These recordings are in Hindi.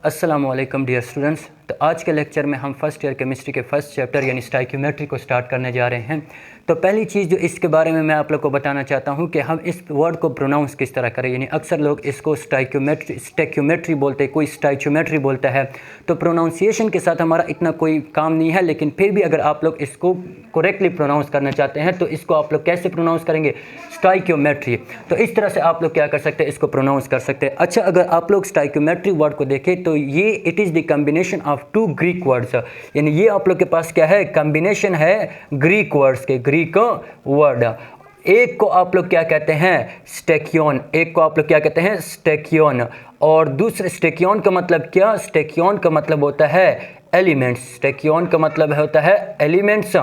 अस्सलाम वालेकुम डियर स्टूडेंट्स। तो आज के लेक्चर में हम फर्स्ट ईयर केमिस्ट्री के फर्स्ट चैप्टर यानी स्टाइक्योमेट्री को स्टार्ट करने जा रहे हैं। तो पहली चीज़ जो इसके बारे में मैं आप लोग को बताना चाहता हूं कि हम इस वर्ड को प्रोनाउंस किस तरह करें। यानी अक्सर लोग इसको स्टाइक्योमेट्री बोलते हैं, कोई स्टाइक्योमेट्री बोलता है। तो प्रोनाउंसिएशन के साथ हमारा इतना कोई काम नहीं है, लेकिन फिर भी अगर आप लोग इसको करेक्टली प्रोनाउंस करना चाहते हैं तो इसको आप लोग कैसे प्रोनाउंस करेंगे? स्टाइक्योमेट्री। तो इस तरह से आप लोग क्या कर सकते हैं, इसको प्रोनाउंस कर सकते हैं। अच्छा, अगर आप लोग स्टाइक्योमेट्री वर्ड को देखें तो ये it is the combination of two Greek words. यानी ये आप लोग के पास क्या है, कॉम्बिनेशन है ग्रीक वर्ड्स के, ग्रीक वर्ड। एक को आप लोग क्या कहते हैं, स्टेक्योन। एक को आप लोग क्या कहते हैं, स्टेक्योन। और दूसरे स्टेक्योन का मतलब क्या, स्टेक्योन का मतलब होता है एलिमेंट्स। स्टेक्योन का मतलब होता है एलिमेंट्स।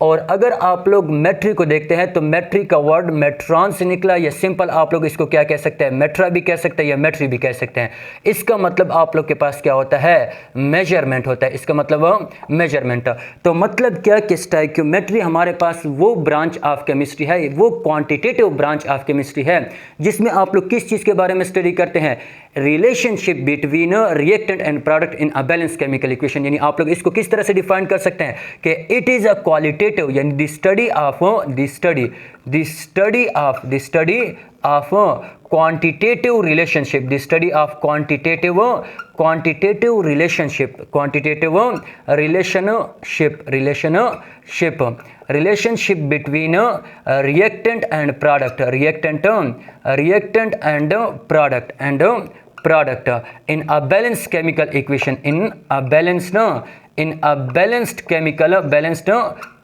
और अगर आप लोग मेट्री को देखते हैं तो मेट्री का वर्ड मेट्रॉन से निकला, या सिंपल आप लोग इसको क्या कह सकते हैं, मेट्रा भी कह सकते हैं या मेट्री भी कह सकते हैं। इसका मतलब आप लोग के पास क्या होता है, मेजरमेंट होता है। इसका मतलब मेजरमेंट। तो मतलब क्या कि स्टाइक्योमेट्री हमारे पास वो ब्रांच ऑफ केमिस्ट्री है, वो क्वांटिटेटिव ब्रांच ऑफ केमिस्ट्री है, जिसमें आप लोग किस चीज़ के बारे में स्टडी करते हैं, relationship between reactant and product in a balance chemical equation. यानी आप लोग इसको किस तरह से डिफाइन कर सकते हैं कि इट इज़ अ क्वालिटेटिव, यानी the study of quantitative relationship, the study of quantitative relationship between reactant and product in a balanced chemical equation,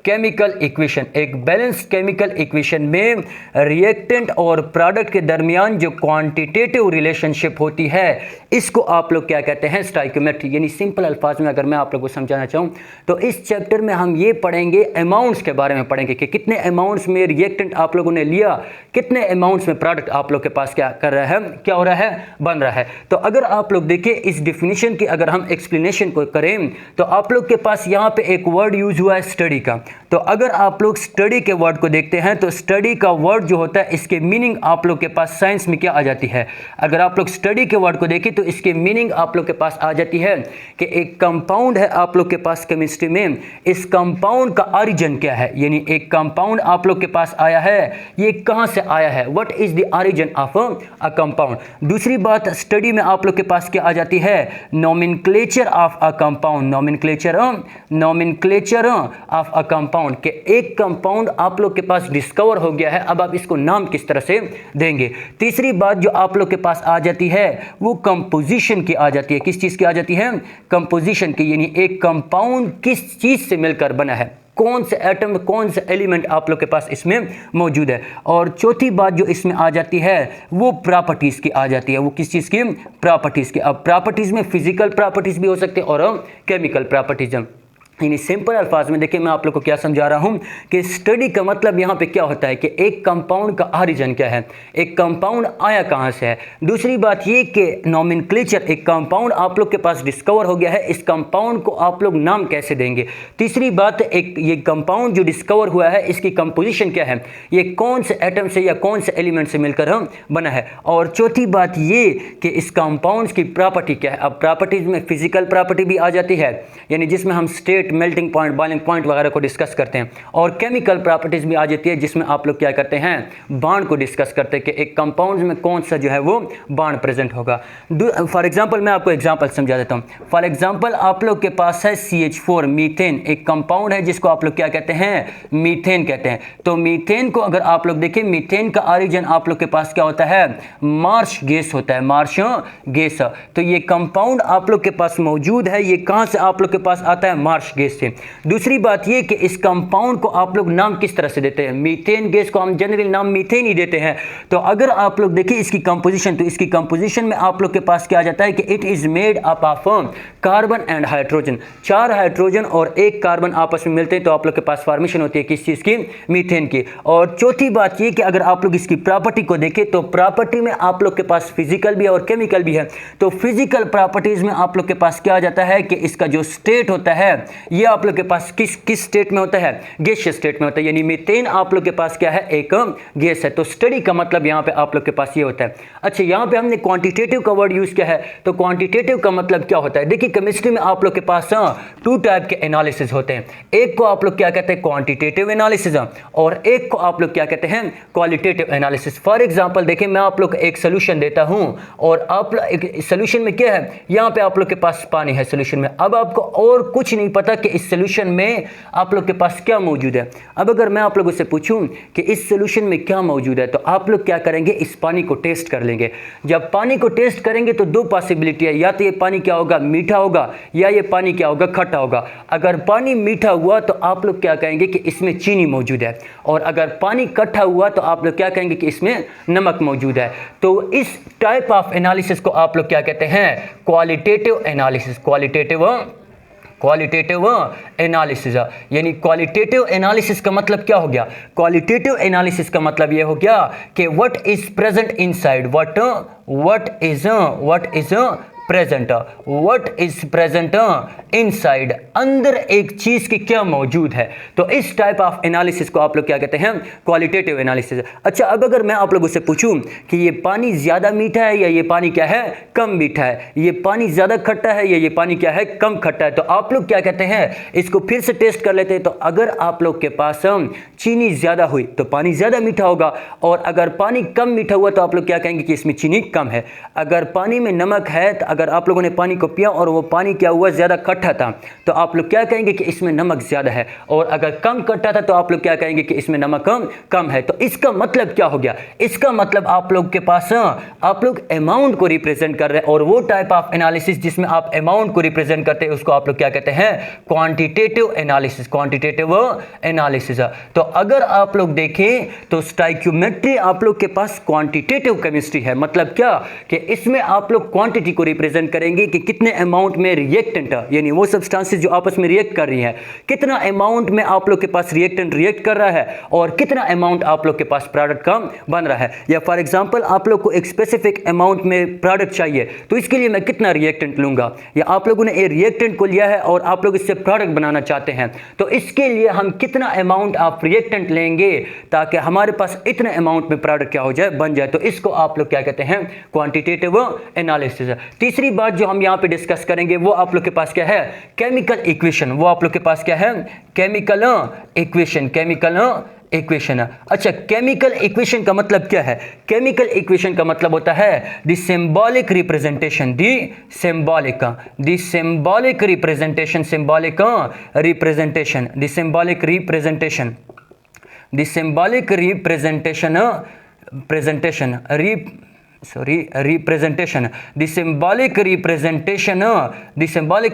chemical equation. एक बैलेंस्ड केमिकल इक्वेशन में रिएक्टेंट और प्रोडक्ट के दरमियान जो क्वांटिटेटिव रिलेशनशिप होती है, इसको आप लोग क्या कहते हैं, स्टाइक्योमेट्री। यानी सिंपल अल्फाज में अगर मैं आप लोगों को समझाना चाहूँ तो इस चैप्टर में हम ये पढ़ेंगे, अमाउंट्स के बारे में पढ़ेंगे कि कितने अमाउंट्स में रिएक्टेंट आप लोगों ने लिया, कितने अमाउंट्स में प्रोडक्ट आप लोग के पास क्या कर रहा है, क्या हो रहा है, बन रहा है। तो अगर आप लोग देखिए इस डिफिनीशन की अगर हम एक्सप्लेनेशन को करें तो आप लोग के पास यहाँ पे एक वर्ड यूज हुआ है स्टडी का। तो अगर आप लोग स्टडी के वर्ड को देखते हैं तो स्टडी का वर्ड जो होता है, इसके मीनिंग आप लोग के पास साइंस में क्या आ जाती है। अगर आप लोग स्टडी के वर्ड को देखें तो इसके मीनिंग आप लोग के पास आ जाती है कि एक कंपाउंड है आप लोग के पास केमिस्ट्री में, इस कंपाउंड का ओरिजिन क्या है। यानी एक कंपाउंड आप लोग के पास आया है, ये कहाँ से आया है, what is the origin of a compound. दूसरी बात स्टडी में आप लोग के पास क्या आ जाती है, nomenclature of a compound, nomenclature of a compound के एक कंपाउंड आप लोग के पास डिस्कवर हो गया है, अब आप इसको नाम किस तरह से देंगे। तीसरी बात जो आप लोग के पास आ जाती है वो कंपोजिशन की आ जाती है। किस चीज़ की आ जाती है, कंपोजिशन की। यानी एक कंपाउंड किस चीज़ से मिलकर बना है, कौन से एटम, कौन से एलिमेंट आप लोग के पास इसमें मौजूद है। और चौथी बात जो इसमें आ जाती है वो प्रॉपर्टीज़ की आ जाती है। वो किस चीज़ की, प्रॉपर्टीज़ की। अब प्रॉपर्टीज़ में फिजिकल प्रॉपर्टीज़ भी हो सकते हैं और केमिकल प्रॉपर्टीज़। यानी सिंपल अल्फाज में देखिए मैं आप लोग को क्या समझा रहा हूं कि स्टडी का मतलब यहाँ पे क्या होता है कि एक कंपाउंड का ओरिजिन क्या है, एक कंपाउंड आया कहाँ से है। दूसरी बात ये कि नोमेनक्लेचर, एक कंपाउंड आप लोग के पास डिस्कवर हो गया है, इस कंपाउंड को आप लोग नाम कैसे देंगे। तीसरी बात, एक ये कंपाउंड जो डिस्कवर हुआ है इसकी कंपोजिशन क्या है, ये कौन से एटम से या कौन से एलिमेंट से मिलकर बना है। और चौथी बात ये कि इस कंपाउंड की प्रॉपर्टी क्या है। अब प्रॉपर्टीज में फिजिकल प्रॉपर्टी भी आ जाती है, यानी जिसमें हम state, melting point, boiling point वगैरह को डिस्कस करते हैं। और केमिकल प्रॉपर्टीज भी आ जाती है जिसमें आप लोग क्या करते हैं, बॉन्ड को डिस्कस करते हैं कि एक कंपाउंड में कौन सा जो है वो बॉन्ड प्रेजेंट होगा। फॉर एग्जांपल मैं आपको एग्जांपल समझा देता हूं। फॉर एग्जांपल आप लोग के पास है CH4, मीथेन, एक कंपाउंड है जिसको आप लोग क्या कहते हैं, मीथेन कहते हैं। तो मीथेन को अगर आप लोग देखें, मीथेन का ओरिजिन आप लोग के पास क्या होता है, मार्श गैस होता है, मार्श गैस। तो ये कंपाउंड आप लोग के पास मौजूद है, ये कहां से आप लोग के पास आता है, मार्श गैस से। दूसरी बात यह कि इस कंपाउंड को आप लोग नाम किस तरह से देते हैं, मीथेन गैस को हम जनरली नाम मीथेन ही देते हैं। तो अगर आप लोग देखिए इसकी कंपोजिशन, तो इसकी कंपोजिशन में आप लोग के पास क्या आ जाता है कि it is made up of carbon and hydrogen. 4 hydrogen और 1 कार्बन आपस में मिलते हैं तो आप लोग के पास फॉर्मेशन होती है किस चीज की, मीथेन की। और चौथी बात यह कि अगर आप लोग इसकी प्रॉपर्टी को देखें तो प्रॉपर्टी में आप लोग के पास फिजिकल भी और केमिकल भी है। तो फिजिकल प्रॉपर्टीज में आप लोग के पास क्या आ जाता है कि इसका जो स्टेट होता है ये आप लोग के पास किस स्टेट में होता है, गैसियस स्टेट में होता है, यानी मीथेन आप लोग के पास क्या है, एक गैस है। तो स्टडी का मतलब यहाँ पे आप लोग के पास ये होता है। अच्छा, यहाँ पे हमने क्वांटिटेटिव का वर्ड यूज किया है, तो क्वांटिटेटिव का मतलब क्या होता है? देखिए केमिस्ट्री में आप लोग के पास 2 टाइप के एनालिसिस होते हैं। एक को आप लोग क्या कहते हैं, क्वांटिटेटिव एनालिसिस, और एक को आप लोग क्या कहते हैं, क्वालिटेटिव एनालिसिस। फॉर एग्जांपल देखिए, मैं आप लोग को एक सोल्यूशन देता हूं और आप सोल्यूशन में क्या है, यहां पे आप लोग के पास पानी है सोल्यूशन में। अब आपको और कुछ नहीं पता कि इस सोल्यूशन में आप लोग के पास क्या मौजूद है। अब अगर मैं आप लोगों से पूछूं कि इस सोल्यूशन में क्या मौजूद है, तो आप लोग क्या करेंगे, इस पानी को टेस्ट कर लेंगे। जब पानी को टेस्ट करेंगे तो 2 पॉसिबिलिटी है, या तो ये पानी क्या होगा, मीठा होगा, या ये पानी क्या होगा, खट्टा होगा। अगर पानी मीठा हुआ तो आप लोग क्या कहेंगे कि इसमें चीनी मौजूद है, और अगर पानी खट्टा हुआ तो आप लोग क्या कहेंगे कि इसमें नमक मौजूद है। तो इस टाइप ऑफ एनालिसिस को आप लोग क्या कहते हैं, क्वालिटेटिव एनालिसिस। क्वालिटेटिव एनालिसिस, यानी क्वालिटेटिव एनालिसिस का मतलब क्या हो गया, क्वालिटेटिव एनालिसिस का मतलब ये हो गया कि what is present inside, what is present inside, अंदर एक चीज की क्या मौजूद है। तो इस टाइप ऑफ एनालिसिस को आप लोग क्या कहते हैं, क्वालिटेटिव एनालिसिस। अच्छा, अब अगर मैं आप लोगों से पूछूं कि ये पानी ज्यादा मीठा है या ये पानी क्या है, कम मीठा है, ये पानी ज्यादा खट्टा है या ये पानी क्या है, कम खट्टा है, तो आप लोग क्या कहते हैं, इसको फिर से टेस्ट कर लेते हैं। तो अगर आप लोग के पास चीनी ज्यादा हुई तो पानी ज्यादा मीठा होगा, और अगर पानी कम मीठा हुआ तो आप लोग क्या कहेंगे कि इसमें चीनी कम है। अगर पानी में नमक है, तो अगर आप लोगों ने पानी को पिया और वो पानी क्या हुआ, ज्यादा खट्टा था, तो आप लोग क्या कहेंगे कि इसमें नमक ज्यादा है, और अगर कम खट्टा था तो आप लोग क्या कहेंगे कि इसमें नमक कम है। तो इसका मतलब क्या हो गया, इसका मतलब आप लोग के पास आप लोग अमाउंट को रिप्रेजेंट कर रहे हैं, और वो टाइप ऑफ एनालिसिस जिसमें आप अमाउंट को रिप्रेजेंट करते हैं उसको आप लोग क्या कहते हैं, क्वांटिटेटिव एनालिसिस। Quantitative analysis. तो अगर आप लोग देखें तो स्टोइकियोमेट्री आप लोग के पास क्वांटिटेटिव केमिस्ट्री है। मतलब क्या कि इसमें आप लोग क्वांटिटी को रिप्रेजेंट करेंगे कि कितने अमाउंट में रिएक्टेंट, यानी वो सब्सटेंसेस जो आपस में रिएक्ट कर रही हैं, कितना अमाउंट में आप लोग के पास रिएक्टेंट रिएक्ट कर रहा है, और कितना अमाउंट आप लोग के पास प्रोडक्ट का बन रहा है। या फॉर एग्जांपल आप लोग को एक स्पेसिफिक अमाउंट में प्रोडक्ट चाहिए, तो इसके लिए मैं कितना रिएक्टेंट लूंगा, या आप लोगों ने ये रिएक्टेंट को लिया है और आप लोग इससे प्रोडक्ट बनाना चाहते हैं, तो इसके लिए हम कितना अमाउंट ऑफ रिएक्टेंट लेंगे ताकि हमारे पास इतने अमाउंट में प्रोडक्ट क्या हो जाए, बन जाए। तो इसको आप लोग क्या कहते हैं, क्वांटिटेटिव एनालिसिस। तीसरी बात जो हम यहां पे डिस्कस करेंगे वो आप लोग के पास क्या है, केमिकल इक्वेशन। वो आप लोग के पास क्या है, केमिकल इक्वेशन। अच्छा, केमिकल इक्वेशन का मतलब क्या है, केमिकल इक्वेशन का मतलब होता है the symbolic representation, the symbolic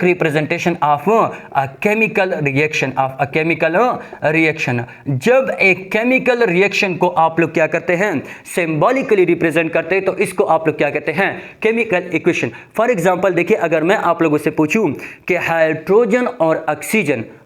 representation of a chemical reaction, जब एक केमिकल रिएक्शन को आप लोग क्या करते हैं, सिंबॉलिकली रिप्रेजेंट करते हैं, तो इसको आप लोग क्या कहते हैं, केमिकल इक्वेशन। फॉर एग्जांपल देखिए, अगर मैं आप लोगों से पूछूं कि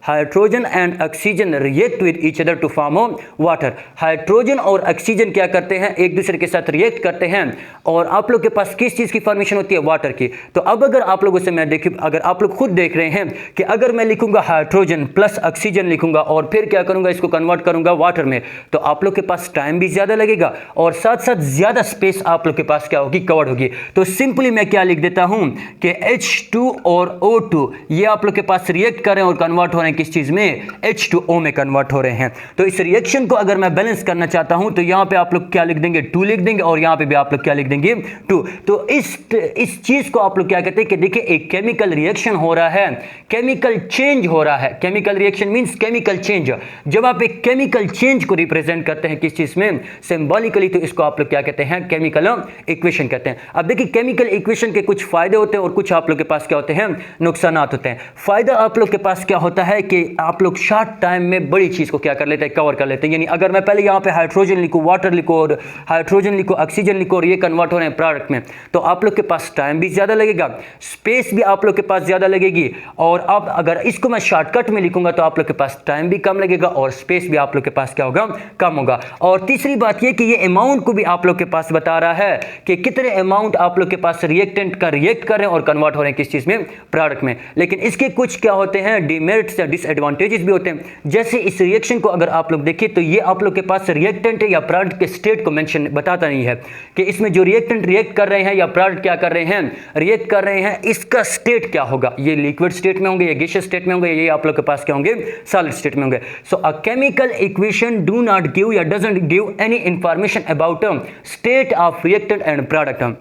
hydrogen and oxygen react with each other to form water, hydrogen और ऑक्सीजन क्या करते हैं, एक दूसरे के साथ रिएक्ट करते हैं, और आप लोग के पास किस चीज की फॉर्मेशन होती है, वाटर की। तो अब अगर आप लोगों से मैं देखूं, अगर आप लोग खुद देख रहे हैं कि अगर मैं लिखूंगा हाइड्रोजन प्लस ऑक्सीजन लिखूंगा और फिर क्या करूंगा, इसको कन्वर्ट करूंगा वाटर में, तो आप लोग के पास टाइम भी ज्यादा लगेगा और साथ साथ ज्यादा स्पेस आप लोग के पास क्या होगी, कवर्ड होगी। तो सिंपली मैं क्या लिख देता हूं कि H2 और O2 ये आप लोग के पास रिएक्ट कर रहे हैं और कन्वर्ट हो रहे हैं किस चीज में, H2O में कन्वर्ट हो रहे हैं। तो इस रिएक्शन को अगर मैं बैलेंस करना चाहता हूं तो यहां पे आप लोग क्या लिख देंगे, 2 लिख देंगे, और यहां पे भी आप लोग क्या लिख देंगे, 2। तो इस चीज को आप लोग क्या कहते हैं कि देखिए एक केमिकल रिएक्शन हो रहा है, केमिकल चेंज हो रहा है। Chemical reaction means chemical change. जब आप एक केमिकल चेंज को रिप्रेजेंट करते हैं किस चीज में, सिंबॉलिकली, तो इसको आप लोग क्या कहते हैं, केमिकल इक्वेशन कहते हैं। अब देखिए केमिकल इक्वेशन के कुछ फायदे होते हैं और कुछ आप लोग के पास क्या होते हैं, नुकसान होते हैं। फायदा आप लोग के पास क्या होता है कि आप लोग शॉर्ट टाइम में बड़ी चीज को क्या कर लेते हैं, कवर कर लेते हैं। यानी अगर मैं पहले यहां पे हाइड्रोजन लिखूं, वाटर लिखूं, और हाइड्रोजन लिखूं, ऑक्सीजन लिखूं और ये कन्वर्ट हो रहे हैं प्रोडक्ट में, तो आप लोग के पास टाइम भी ज़्यादा लगेगा, स्पेस भी आप लोग के पास ज़्यादा लगेगी। और अब अगर इसको मैं शॉर्टकट में लिखूंगा तो आप लोग के पास टाइम भी कम लगेगा और स्पेस भी आप लोग के पास क्या होगा, कम होगा। और तीसरी बात ये कि ये अमाउंट को भी आप लोग के पास बता रहा है कि कितने अमाउंट आप लोग के पास रिएक्टेंट का रिएक्ट कर रहे हैं और कन्वर्ट हो रहे हैं किस चीज़ में, प्रोडक्ट में। लेकिन इसके कुछ क्या होते हैं, डिमेरिट्स या डिसएडवांटेजेस भी होते हैं। जैसे इस रिएक्शन को अगर आप लोग देखिए तो ये आप लोग के पास रिएक्टेंट या प्रोडक्ट के स्टेट को मेंशन बताता नहीं है कि इसमें जो रिएक्टेंट रिएक्ट कर रहे हैं या प्रोडक्ट क्या कर रहे हैं, रिएक्ट कर रहे हैं, इसका स्टेट क्या होगा, ये लिक्विड स्टेट में होंगे, ये गैसियस स्टेट में होंगे, ये आप लोग के पास क्या होंगे, सॉलिड स्टेट में होंगे। So a chemical equation do not give या doesn't give any information about state of reactant and product.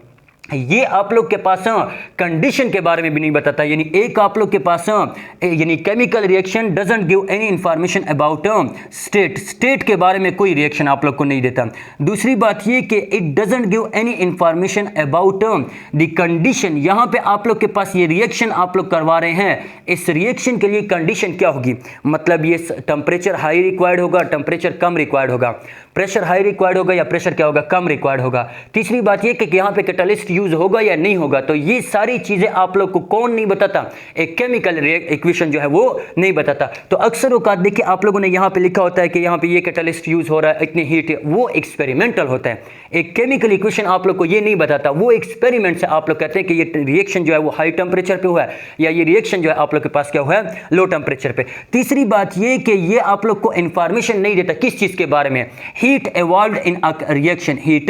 ये आप लोग के पास कंडीशन के बारे में भी नहीं बताता, यानी एक आप लोग के पास यानी chemical reaction doesn't give any information about state के बारे में कोई रिएक्शन आप लोग को नहीं देता। दूसरी बात ये कि it doesn't give any information about the condition. यहाँ पे आप लोग के पास ये रिएक्शन आप लोग करवा रहे हैं, इस रिएक्शन के लिए कंडीशन क्या होगी, मतलब ये टेम्परेचर हाई रिक्वायर्ड होगा, टेम्परेचर कम रिक्वायर्ड होगा, प्रेशर हाई रिक्वायर्ड होगा या प्रेशर क्या होगा, कम रिक्वायर्ड होगा। तीसरी बात ये कि यहाँ पे कैटलिस्ट यूज होगा या नहीं होगा, तो ये सारी चीजें आप लोग को कौन नहीं बताता, एक केमिकल इक्वेशन जो है वो नहीं बताता। तो अक्सर औकात देखिए आप लोगों ने यहाँ पे लिखा होता है कि यहाँ पे ये कैटलिस्ट यूज हो रहा है, इतनी हीट, वो एक्सपेरिमेंटल होता है। एक केमिकल इक्वेशन आप लोग को ये नहीं बताता, वो एक्सपेरिमेंट से आप लोग कहते हैं कि ये रिएक्शन जो है वो हाई टेम्परेचर पे हुआ है या ये रिएक्शन जो है आप लोग के पास क्या हुआ है, लो टेम्परेचर पे। तीसरी बात ये कि ये आप लोग को इंफॉर्मेशन नहीं देता किस चीज के बारे में, heat evolved in a reaction, heat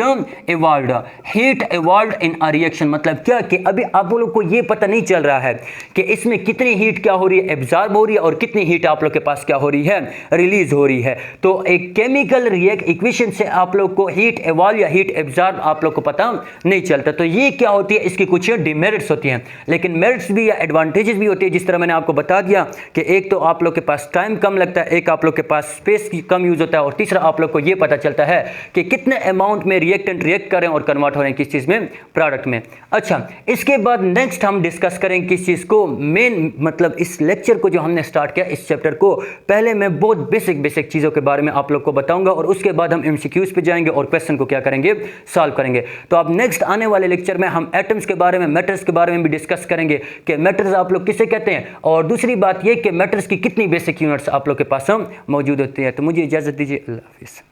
evolved in a reaction, मतलब क्या कि अभी आप लोग को ये पता नहीं चल रहा है कि इसमें कितनी हीट क्या हो रही है, एब्जॉर्ब हो रही है और कितनी हीट आप लोग के पास क्या हो रही है, रिलीज हो रही है। तो एक केमिकल इक्वेशन से आप लोग को हीट एवॉल्व या हीट एब्जॉर्ब आप लोग को पता नहीं चलता। तो ये क्या होती है, इसकी कुछ डिमेरिट्स होती हैं, लेकिन मेरिट्स भी या एडवांटेजेस भी होती है। जिस तरह मैंने आपको बता दिया कि एक तो आप लोग के पास टाइम कम लगता है, एक आप लोग के पास स्पेस की कम यूज होता है और तीसरा आप लोग को ये पता चलता है कि कितने अमाउंट में रिएक्टेंट रिएक्ट कर रहे हैं और कन्वर्ट हो रहे हैं किस चीज में, प्रोडक्ट में। अच्छा, इसके बाद नेक्स्ट हम डिस्कस करेंगे किस चीज को, मेन मतलब इस लेक्चर को जो हमने स्टार्ट किया, इस चैप्टर को पहले मैं बहुत बेसिक चीजों के बारे में आप लोग को बताऊंगा और उसके बाद हम एमसीक्यूज पे जाएंगे और क्वेश्चन को क्या करेंगे, सॉल्व करेंगे। तो अब नेक्स्ट आने वाले लेक्चर में हम एटम्स के बारे में, मैटर्स के बारे में भी डिस्कस करेंगे कि मैटर्स आप लोग किसे कहते हैं, और दूसरी बात यह कि मैटर्स की कितनी बेसिक यूनिट्स आप लोग के पास मौजूद होती है। तो मुझे इजाजत दीजिए, अल्लाह हाफिज़।